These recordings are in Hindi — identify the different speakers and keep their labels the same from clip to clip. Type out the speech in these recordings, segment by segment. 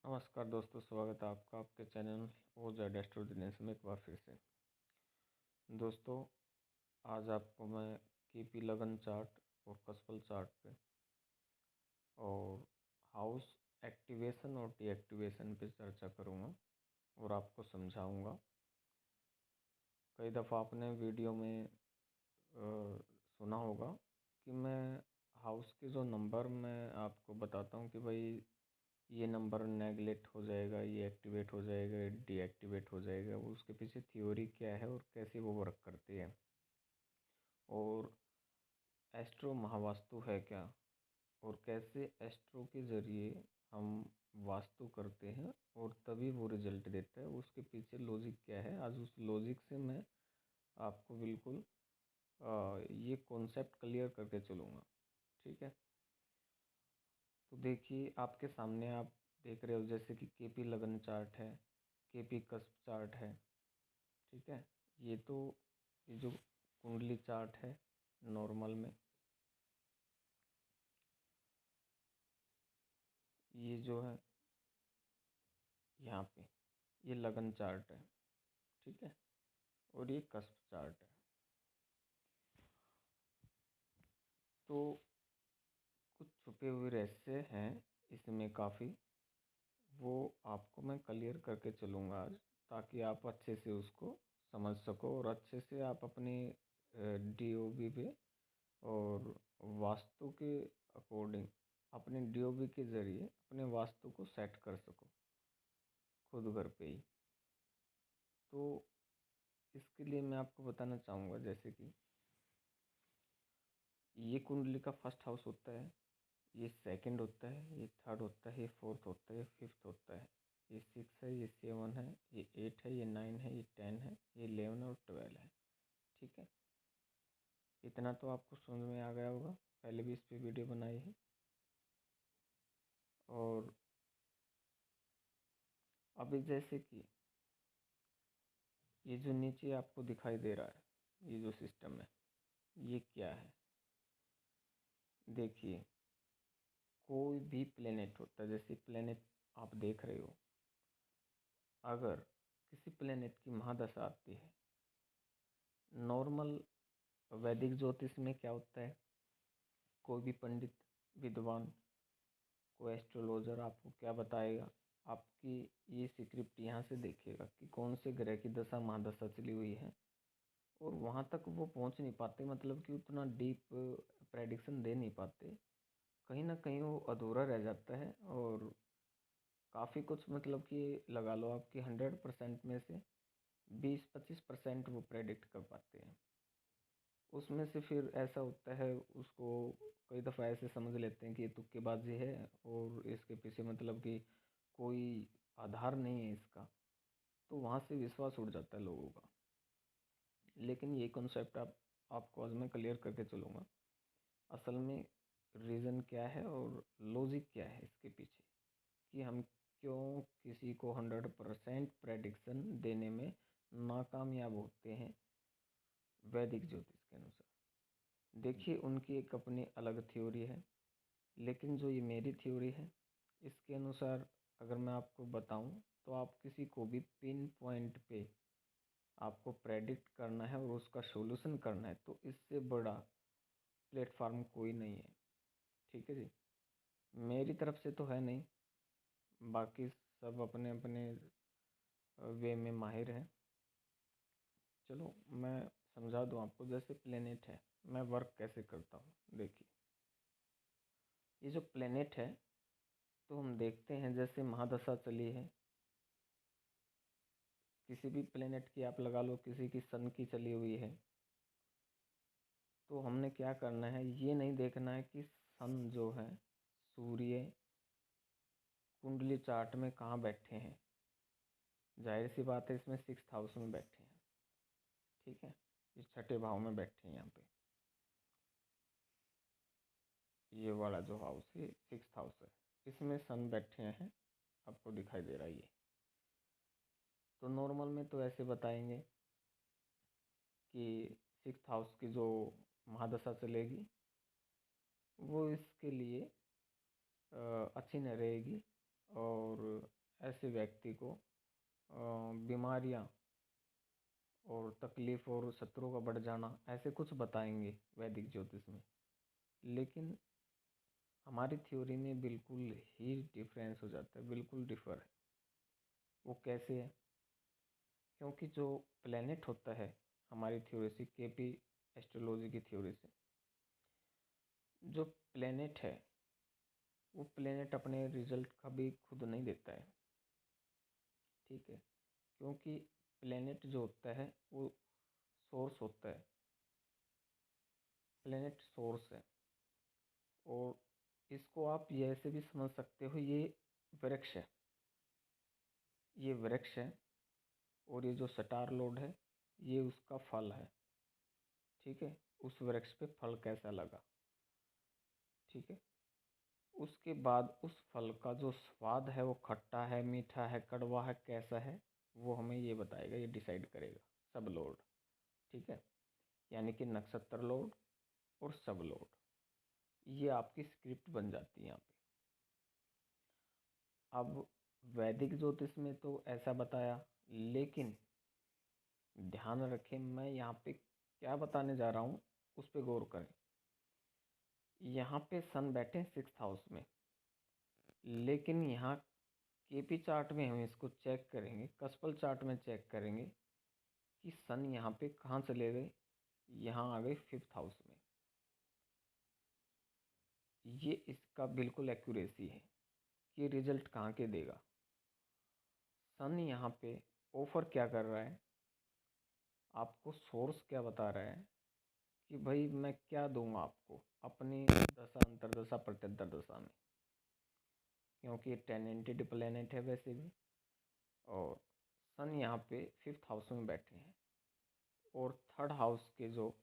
Speaker 1: नमस्कार दोस्तों, स्वागत है आपका आपके चैनल ओज एस्ट्रो दिनेश में एक बार फिर से। दोस्तों, आज आपको मैं केपी लगन चार्ट और कस्पल चार्ट पे और हाउस एक्टिवेशन और डीएक्टिवेशन पे चर्चा करूँगा और आपको समझाऊँगा। कई दफ़ा आपने वीडियो में सुना होगा कि मैं हाउस के जो नंबर मैं आपको बताता हूँ कि भाई ये नंबर नेगलेक्ट हो जाएगा, ये एक्टिवेट हो जाएगा, ये डीएक्टिवेट हो जाएगा। वो उसके पीछे थ्योरी क्या है और कैसे वो वर्क करती है, और एस्ट्रो महावास्तु है क्या, और कैसे एस्ट्रो के ज़रिए हम वास्तु करते हैं और तभी वो रिजल्ट देता है। उसके पीछे लॉजिक क्या है, आज उस लॉजिक से मैं आपको बिल्कुल ये कॉन्सेप्ट क्लियर करके चलूँगा। ठीक है, तो देखिए आपके सामने आप देख रहे हो जैसे कि केपी लगन चार्ट है, केपी कस्प चार्ट है। ठीक है, ये जो कुंडली चार्ट है नॉर्मल में, ये जो है यहाँ पे ये लगन चार्ट है। ठीक है, और ये कस्प चार्ट है। तो कुछ छुपे हुए रहस्य हैं इसमें काफ़ी, वो आपको मैं क्लियर करके चलूँगा आज, ताकि आप अच्छे से उसको समझ सको और अच्छे से आप अपनी डीओबी पे और वास्तु के अकॉर्डिंग अपने डीओबी के ज़रिए अपने वास्तु को सेट कर सको खुद घर पे ही। तो इसके लिए मैं आपको बताना चाहूँगा जैसे कि ये कुंडली का फर्स्ट हाउस होता है, ये सेकंड होता है, ये थर्ड होता है, ये फोर्थ होता है, ये फिफ्थ होता है, ये 6 है, ये 7 है, ये 8 है, ये 9 है, ये 10 है, ये 11 और 12 है। ठीक है, इतना तो आपको समझ में आ गया होगा, पहले भी इस पर वीडियो बनाई है। और अभी जैसे कि ये जो नीचे आपको दिखाई दे रहा है, ये जो सिस्टम है, ये क्या है। देखिए, कोई भी प्लेनेट होता है, जैसे प्लेनेट आप देख रहे हो, अगर किसी प्लेनेट की महादशा आती है, नॉर्मल वैदिक ज्योतिष में क्या होता है, कोई भी पंडित विद्वान कोई एस्ट्रोलॉजर आपको क्या बताएगा, आपकी ये स्क्रिप्ट यहाँ से देखेगा कि कौन से ग्रह की दशा महादशा चली हुई है, और वहाँ तक वो पहुँच नहीं पाते, मतलब कि उतना डीप प्रेडिक्शन दे नहीं पाते। कहीं ना कहीं वो अधूरा रह जाता है, और काफ़ी कुछ मतलब कि लगा लो आपकी 100% में से 20-25% वो प्रेडिक्ट कर पाते हैं। उसमें से फिर ऐसा होता है, उसको कई दफ़ा ऐसे समझ लेते हैं कि ये तुक्केबाजी है और इसके पीछे मतलब कि कोई आधार नहीं है इसका, तो वहाँ से विश्वास उड़ जाता है लोगों का। लेकिन ये कॉन्सेप्ट आपको आज मैं क्लियर करके चलूँगा, असल में रीज़न क्या है और लॉजिक क्या है इसके पीछे, कि हम क्यों किसी को 100% प्रेडिक्शन देने में नाकामयाब होते हैं वैदिक ज्योतिष के अनुसार। देखिए, उनकी एक अपनी अलग थ्योरी है, लेकिन जो ये मेरी थ्योरी है, इसके अनुसार अगर मैं आपको बताऊं, तो आप किसी को भी पिन पॉइंट पे आपको प्रेडिक्ट करना है और उसका सॉल्यूशन करना है, तो इससे बड़ा प्लेटफार्म कोई नहीं है। ठीक है जी, मेरी तरफ से तो है नहीं, बाकी सब अपने अपने वे में माहिर हैं। चलो मैं समझा दूं आपको, जैसे प्लेनेट है, मैं वर्क कैसे करता हूँ। देखिए, ये जो प्लेनेट है, तो हम देखते हैं जैसे महादशा चली है, किसी भी प्लेनेट की आप लगा लो, किसी की सन की चली हुई है, तो हमने क्या करना है, ये नहीं देखना है कि सन जो है सूर्य कुंडली चार्ट में कहाँ बैठे हैं। जाहिर सी बात है, इसमें 6th हाउस में बैठे हैं। ठीक है, इस छठे भाव में बैठे हैं। यहाँ पे ये वाला जो हाउस है 6th हाउस है, इसमें सन बैठे हैं, आपको दिखाई दे रहा है ये। तो नॉर्मल में तो ऐसे बताएंगे कि 6th हाउस की जो महादशा चलेगी वो इसके लिए अच्छी न रहेगी, और ऐसे व्यक्ति को बीमारियां और तकलीफ और शत्रु का बढ़ जाना, ऐसे कुछ बताएंगे वैदिक ज्योतिष में। लेकिन हमारी थ्योरी में बिल्कुल ही डिफरेंस हो जाता है, बिल्कुल डिफर है। वो कैसे है? क्योंकि जो प्लेनेट होता है हमारी थ्योरी से, केपी एस्ट्रोलॉजी की थ्योरी से, जो प्लेनेट है वो प्लेनेट अपने रिजल्ट कभी खुद नहीं देता है, ठीक है। क्योंकि प्लेनेट जो होता है वो सोर्स होता है, प्लेनेट सोर्स है। और इसको आप ये ऐसे भी समझ सकते हो, ये वृक्ष है, ये वृक्ष है और ये जो स्टार लॉर्ड है ये उसका फल है, ठीक है। उस वृक्ष पे फल कैसा लगा, ठीक है। उसके बाद उस फल का जो स्वाद है वो खट्टा है, मीठा है, कड़वा है, कैसा है, वो हमें ये बताएगा, ये डिसाइड करेगा सब लॉर्ड, ठीक है। यानी कि नक्षत्र लॉर्ड और सब लॉर्ड, ये आपकी स्क्रिप्ट बन जाती है यहाँ पे। अब वैदिक ज्योतिष में तो ऐसा बताया, लेकिन ध्यान रखें मैं यहाँ पे क्या बताने जा रहा हूँ उस पर गौर करें। यहाँ पे सन बैठे 6th हाउस में, लेकिन यहाँ केपी चार्ट में हम इसको चेक करेंगे, कस्पल चार्ट में चेक करेंगे कि सन यहाँ पे कहाँ चले गए, यहाँ आ गए 5th हाउस में। ये इसका बिल्कुल एक्यूरेसी है कि रिजल्ट कहाँ के देगा। सन यहाँ पे ऑफर क्या कर रहा है, आपको सोर्स क्या बता रहा है कि भाई मैं क्या दूंगा आपको अपनी दशा अंतरदशा प्रत्यंतर दशा में, क्योंकि ये टेनेंटेड प्लेनेट है वैसे भी। और सन यहाँ पे 5th हाउस में बैठे हैं और 3rd हाउस के जो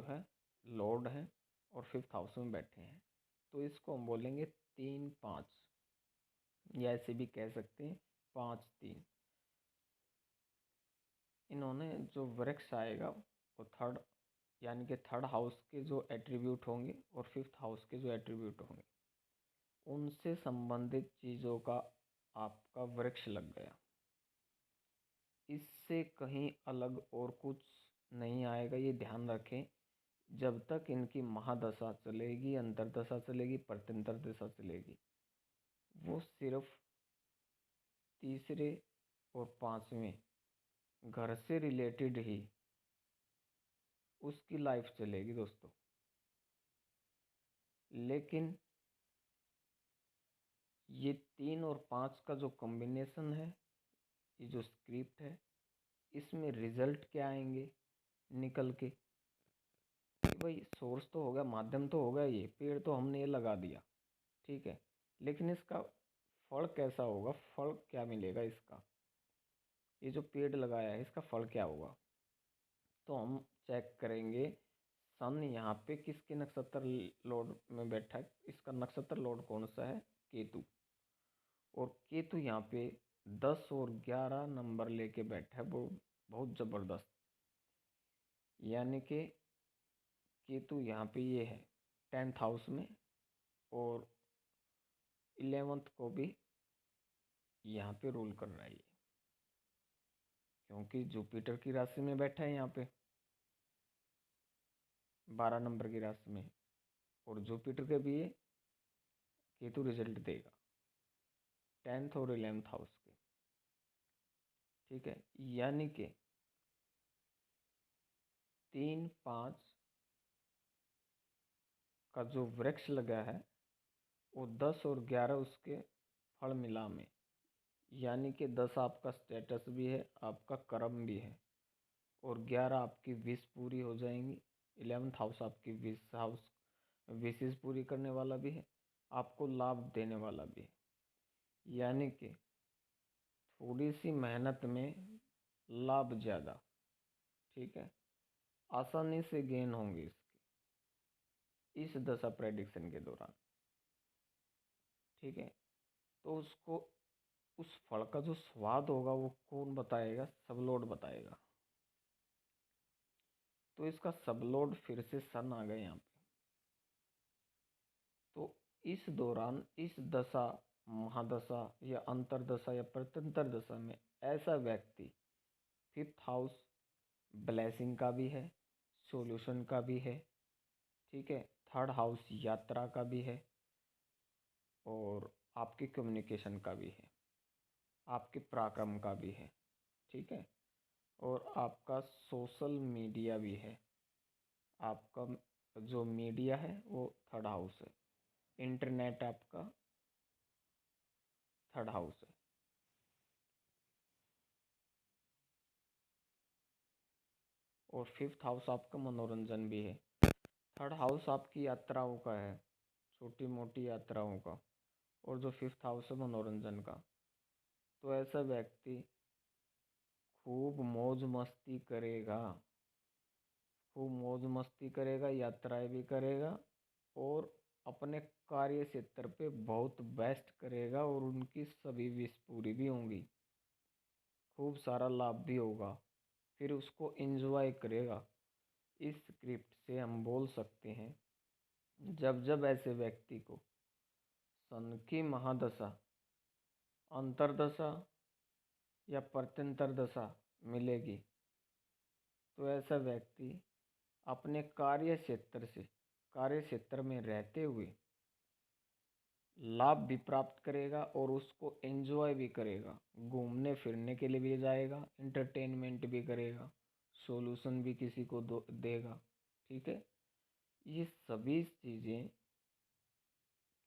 Speaker 1: है लॉर्ड हैं और 5th हाउस में बैठे हैं। तो इसको हम बोलेंगे 3-5, या ऐसे भी कह सकते हैं 5-3। इन्होंने जो वृक्ष आएगा वो थर्ड, यानी कि 3rd हाउस के जो एट्रीब्यूट होंगे और 5th हाउस के जो एट्रीब्यूट होंगे, उनसे संबंधित चीज़ों का आपका वृक्ष लग गया। इससे कहीं अलग और कुछ नहीं आएगा, ये ध्यान रखें। जब तक इनकी महादशा चलेगी, अंतरदशा चलेगी, प्रत्यंतर दशा चलेगी, वो सिर्फ 3रे और 5वें घर से रिलेटेड ही उसकी लाइफ चलेगी दोस्तों। लेकिन ये 3 और 5 का जो कॉम्बिनेशन है, ये जो स्क्रिप्ट है, इसमें रिजल्ट क्या आएंगे निकल के कि भाई सोर्स तो होगा, माध्यम तो होगा, ये पेड़ तो हमने ये लगा दिया, ठीक है। लेकिन इसका फल कैसा होगा, फल क्या मिलेगा इसका, ये जो पेड़ लगाया है इसका फल क्या होगा। तो हम चेक करेंगे सन यहाँ पे किसके नक्षत्र लॉर्ड में बैठा है, इसका नक्षत्र लॉर्ड कौन सा है, केतु। और केतु यहाँ पे 10 और 11 नंबर लेके बैठा है, वो बहुत ज़बरदस्त। यानी कि केतु यहाँ पे ये है 10th हाउस में और 11th को भी यहाँ पे रूल कर रहा है ये, क्योंकि जुपिटर की राशि में बैठा है यहाँ पे 12 नंबर की राशि में, और जुपिटर के भी ये केतु रिजल्ट देगा 10th और 11th हाउस के, ठीक है। यानी कि 3-5 का जो वृक्ष लगा है वो 10 और 11 उसके फल मिला में, यानी कि 10 आपका स्टेटस भी है, आपका कर्म भी है, और 11 आपकी विश पूरी हो जाएंगी। 11th हाउस आपकी विशेष पूरी करने वाला भी है, आपको लाभ देने वाला भी है। यानी कि थोड़ी सी मेहनत में लाभ ज़्यादा, ठीक है, आसानी से गेन होंगे इसके इस दशा प्रेडिक्शन के दौरान, ठीक है। तो उसको उस फल का जो स्वाद होगा वो कौन बताएगा, सबलोड बताएगा। तो इसका सबलोड फिर से सन आ गए यहाँ पे। तो इस दौरान इस दशा महादशा या अंतरदशा या प्रत्यंतर दशा में ऐसा व्यक्ति 5th हाउस ब्लेसिंग का भी है, सॉल्यूशन का भी है, ठीक है। 3rd हाउस यात्रा का भी है और आपके कम्युनिकेशन का भी है, आपके पराक्रम का भी है, ठीक है। और आपका सोशल मीडिया भी है, आपका जो मीडिया है वो 3rd हाउस है, इंटरनेट आपका 3rd हाउस है। और 5th हाउस आपका मनोरंजन भी है। 3rd हाउस आपकी यात्राओं का है, छोटी मोटी यात्राओं का। और जो 5th हाउस है मनोरंजन का। तो ऐसा व्यक्ति खूब मौज मस्ती करेगा, खूब मौज मस्ती करेगा, यात्राएं भी करेगा और अपने कार्य क्षेत्र पे बहुत बेस्ट करेगा और उनकी सभी विश पूरी भी होंगी, खूब सारा लाभ भी होगा, फिर उसको एंजॉय करेगा। इस स्क्रिप्ट से हम बोल सकते हैं जब जब ऐसे व्यक्ति को सन की महादशा, अंतरदशा या प्रत्यंतर दशा मिलेगी तो ऐसा व्यक्ति अपने कार्य क्षेत्र में रहते हुए लाभ भी प्राप्त करेगा और उसको एंजॉय भी करेगा, घूमने फिरने के लिए भी जाएगा, एंटरटेनमेंट भी करेगा, सॉल्यूशन भी किसी को देगा, ठीक है। ये सभी चीज़ें,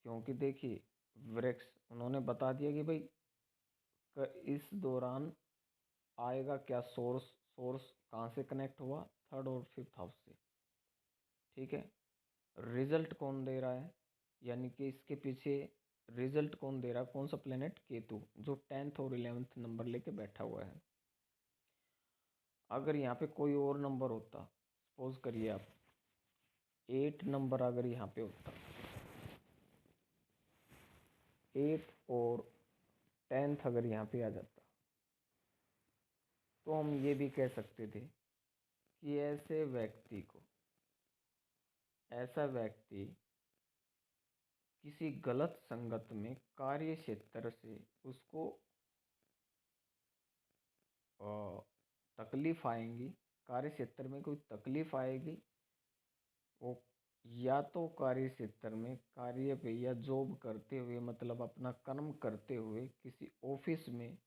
Speaker 1: क्योंकि देखिए वृक्ष उन्होंने बता दिया कि भाई इस दौरान आएगा क्या, सोर्स कहाँ से कनेक्ट हुआ, 3rd और 5th हाउस से, ठीक है। रिजल्ट कौन दे रहा है, यानी कि इसके पीछे रिजल्ट कौन दे रहा है, कौन सा प्लेनेट, केतु, जो 10th और 11th नंबर लेके बैठा हुआ है। अगर यहाँ पे कोई और नंबर होता, सपोज करिए आप 8 नंबर अगर यहाँ पे होता, 8 और 10th अगर यहाँ पे आ जाता, तो हम ये भी कह सकते थे कि ऐसा व्यक्ति किसी गलत संगत में कार्य क्षेत्र से उसको तकलीफ आएंगी, कार्य क्षेत्र में कोई तकलीफ आएगी। वो या तो कार्य क्षेत्र में कार्य पे या जॉब करते हुए, मतलब अपना कर्म करते हुए किसी ऑफिस में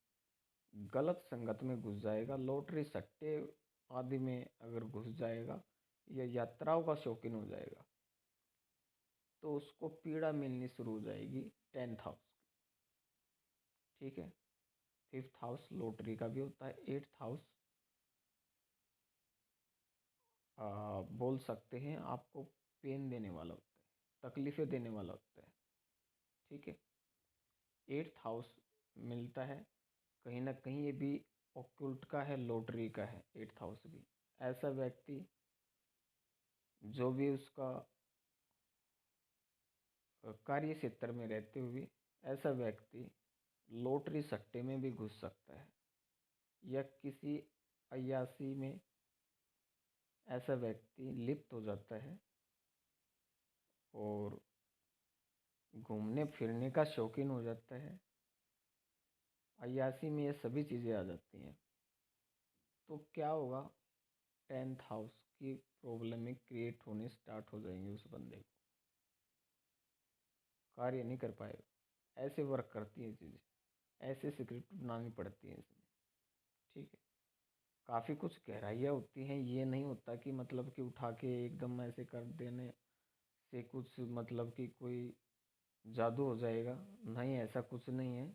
Speaker 1: गलत संगत में घुस जाएगा, लॉटरी सट्टे आदि में अगर घुस जाएगा या यात्राओं का शौकीन हो जाएगा तो उसको पीड़ा मिलनी शुरू हो जाएगी 10th हाउस की, ठीक है। 5th हाउस लॉटरी का भी होता है। 8th हाउस बोल सकते हैं आपको पेन देने वाला होता है, तकलीफ़ें देने वाला होता है, ठीक है। 8th हाउस मिलता है कहीं ना कहीं, ये भी ऑक्युल्ट का है, लॉटरी का है 8th हाउस भी। ऐसा व्यक्ति जो भी उसका कार्य क्षेत्र में रहते हुए ऐसा व्यक्ति लॉटरी सट्टे में भी घुस सकता है या किसी अय्याशी में ऐसा व्यक्ति लिप्त हो जाता है और घूमने फिरने का शौकीन हो जाता है। अय्याशी में ये सभी चीज़ें आ जाती हैं तो क्या होगा, 10th हाउस की प्रॉब्लम क्रिएट होने स्टार्ट हो जाएंगे, उस बंदे को कार्य नहीं कर पाएगा। ऐसे वर्क करती हैं चीज़ें, ऐसे स्क्रिप्ट बनानी पड़ती हैं इसमें, ठीक है। काफ़ी कुछ गहराइयाँ होती हैं, ये नहीं होता कि मतलब कि उठा के एकदम ऐसे कर देने से कुछ मतलब कि कोई जादू हो जाएगा, नहीं ऐसा कुछ नहीं है,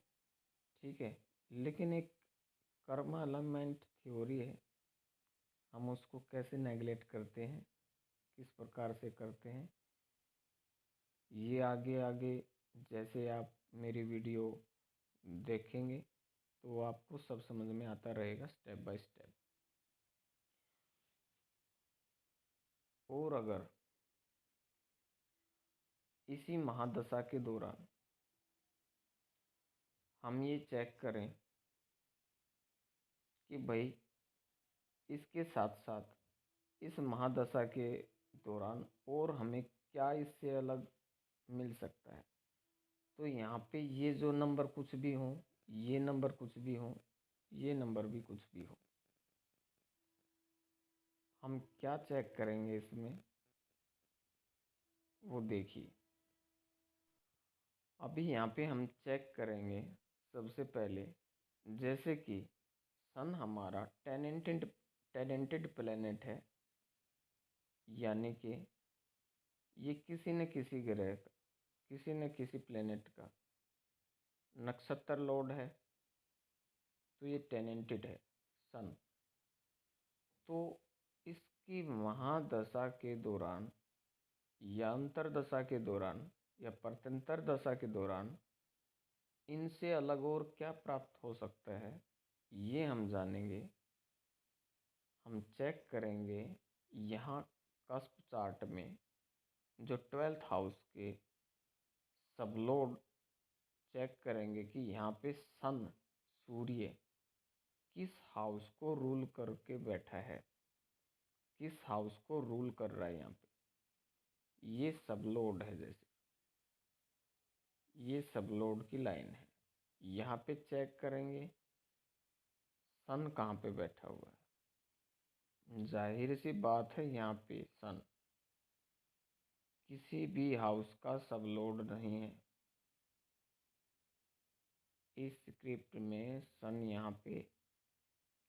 Speaker 1: ठीक है। लेकिन एक कर्मा अलाइनमेंट थ्योरी है, हम उसको कैसे नेगलेक्ट करते हैं, किस प्रकार से करते हैं, ये आगे आगे जैसे आप मेरी वीडियो देखेंगे तो आपको सब समझ में आता रहेगा स्टेप बाय स्टेप। और अगर इसी महादशा के दौरान हम ये चेक करें कि भाई इसके साथ साथ इस महादशा के दौरान और हमें क्या इससे अलग मिल सकता है, तो यहाँ पे ये जो नंबर कुछ भी हो, ये नंबर कुछ भी हो, ये नंबर भी कुछ भी हो, हम क्या चेक करेंगे इसमें, वो देखिए। अभी यहाँ पे हम चेक करेंगे सबसे पहले, जैसे कि सन हमारा टैलेंटेड प्लेनेट है, यानी कि ये किसी न किसी ग्रह का, किसी न किसी प्लेनेट का नक्षत्र लॉर्ड है, तो ये टैलेंटेड है सन। तो इसकी महादशा के दौरान या अंतरदशा के दौरान या प्रत्यंतर दशा के दौरान इनसे अलग और क्या प्राप्त हो सकता है, ये हम जानेंगे। हम चेक करेंगे यहाँ कस्प चार्ट में जो 12th हाउस के सबलोड चेक करेंगे कि यहाँ पे सन, सूर्य किस हाउस को रूल करके बैठा है, किस हाउस को रूल कर रहा है। यहाँ पे ये सबलोड है, जैसे ये सबलोड की लाइन है। यहाँ पे चेक करेंगे सन कहाँ पे बैठा हुआ है। जाहिर सी बात है यहाँ पे सन किसी भी हाउस का सबलोड नहीं है। इस स्क्रिप्ट में सन यहाँ पे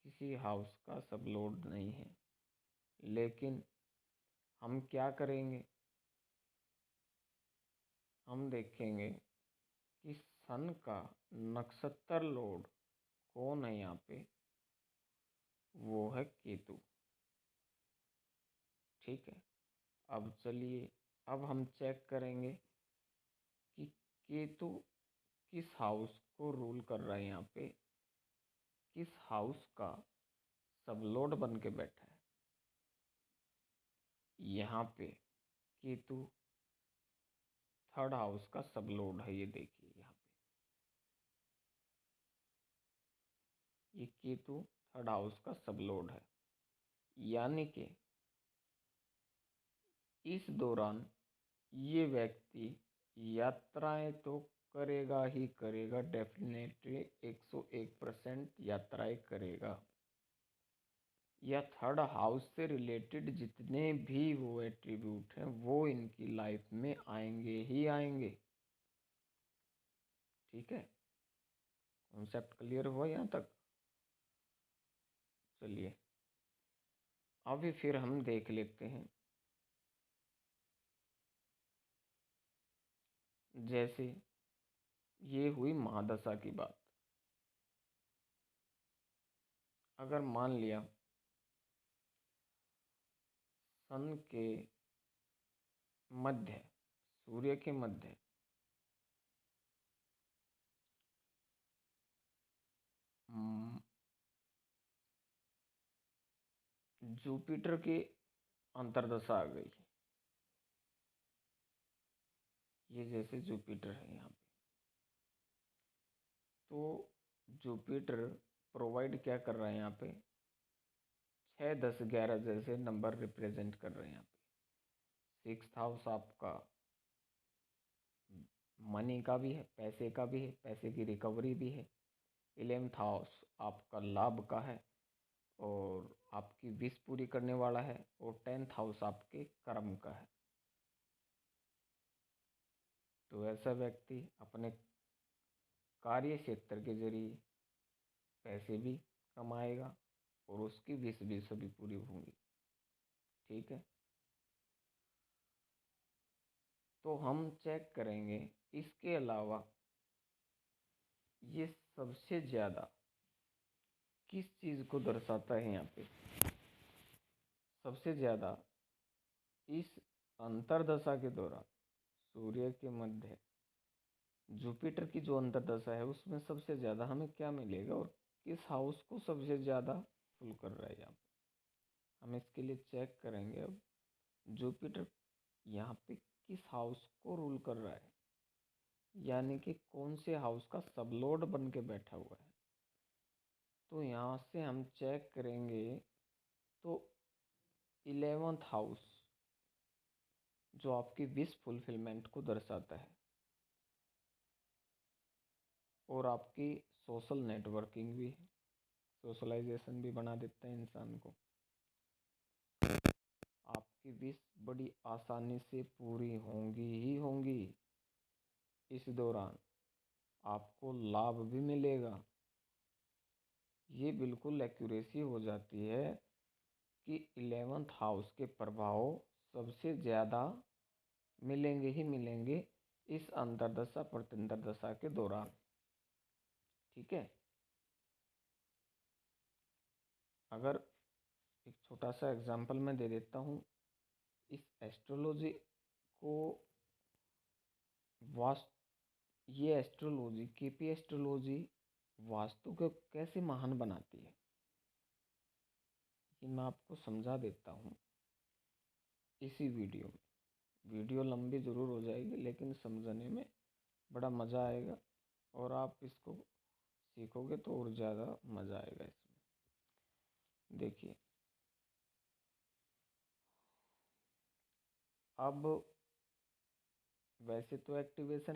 Speaker 1: किसी हाउस का सबलोड नहीं है। लेकिन हम क्या करेंगे, हम देखेंगे कि सन का नक्षत्र लोड कौन है यहाँ पे, वो है केतु। ठीक है, अब चलिए, अब हम चेक करेंगे कि केतु किस हाउस को रूल कर रहा है, यहाँ पे किस हाउस का सबलोड बन के बैठा है। यहाँ पे केतु 3rd हाउस का सबलोड है, ये देखिए यहाँ पे ये केतु 3rd हाउस का सबलोड है। यानी कि इस दौरान ये व्यक्ति यात्राएं तो करेगा ही करेगा, डेफिनेटली 101% यात्राएं करेगा। या 3rd हाउस से रिलेटेड जितने भी वो एट्रीब्यूट हैं वो इनकी लाइफ में आएंगे ही आएंगे। ठीक है, कॉन्सेप्ट क्लियर हुआ यहाँ तक? चलिए अभी फिर हम देख लेते हैं, जैसे ये हुई महादशा की बात। अगर मान लिया सन के मध्य, सूर्य के मध्य जुपिटर की अंतर्दशा आ गई, ये जैसे जुपिटर है यहाँ पे, तो जुपिटर प्रोवाइड क्या कर रहा है यहाँ पे, 6, 10, 11 जैसे नंबर रिप्रेजेंट कर रहे हैं यहाँ पे। 6th हाउस आपका मनी का भी है, पैसे का भी है, पैसे की रिकवरी भी है। 11th हाउस आपका लाभ का है और आपकी विश पूरी करने वाला है। और 10th हाउस आपके कर्म का है। तो ऐसा व्यक्ति अपने कार्य क्षेत्र के जरिए पैसे भी कमाएगा और उसकी विश भी सभी पूरी होंगी। ठीक है, तो हम चेक करेंगे इसके अलावा ये सबसे ज़्यादा किस चीज़ को दर्शाता है। यहाँ पे सबसे ज़्यादा इस अंतरदशा के दौरान सूर्य के मध्य जुपिटर की जो अंतरदशा है उसमें सबसे ज़्यादा हमें क्या मिलेगा और किस हाउस को सबसे ज़्यादा फुल कर रहा है। यहाँ पे हम इसके लिए चेक करेंगे। अब जुपिटर यहाँ पे किस हाउस को रूल कर रहा है, यानी कि कौन से हाउस का सबलोड बन के बैठा हुआ है। तो यहाँ से हम चेक करेंगे तो 11th हाउस जो आपकी विश फुलफिलमेंट को दर्शाता है, और आपकी सोशल नेटवर्किंग भी, सोशलाइजेशन भी बना देते हैं इंसान को। आपकी विश बड़ी आसानी से पूरी होंगी ही होंगी। इस दौरान आपको लाभ भी मिलेगा। ये बिल्कुल एक्यूरेसी हो जाती है कि 11th हाउस के प्रभाव सबसे ज़्यादा मिलेंगे ही मिलेंगे इस अंतर्दशा प्रत्यंतरदशा के दौरान। ठीक है, अगर एक छोटा सा एग्जाम्पल मैं दे देता हूँ। इस एस्ट्रोलॉजी को ये एस्ट्रोलॉजी, केपी एस्ट्रोलॉजी वास्तु को कैसे महान बनाती है, ये मैं आपको समझा देता हूँ इसी वीडियो में। वीडियो लंबी ज़रूर हो जाएगी लेकिन समझने में बड़ा मज़ा आएगा, और आप इसको सीखोगे तो और ज़्यादा मज़ा आएगा इसमें। देखिए, अब वैसे तो एक्टिवेशन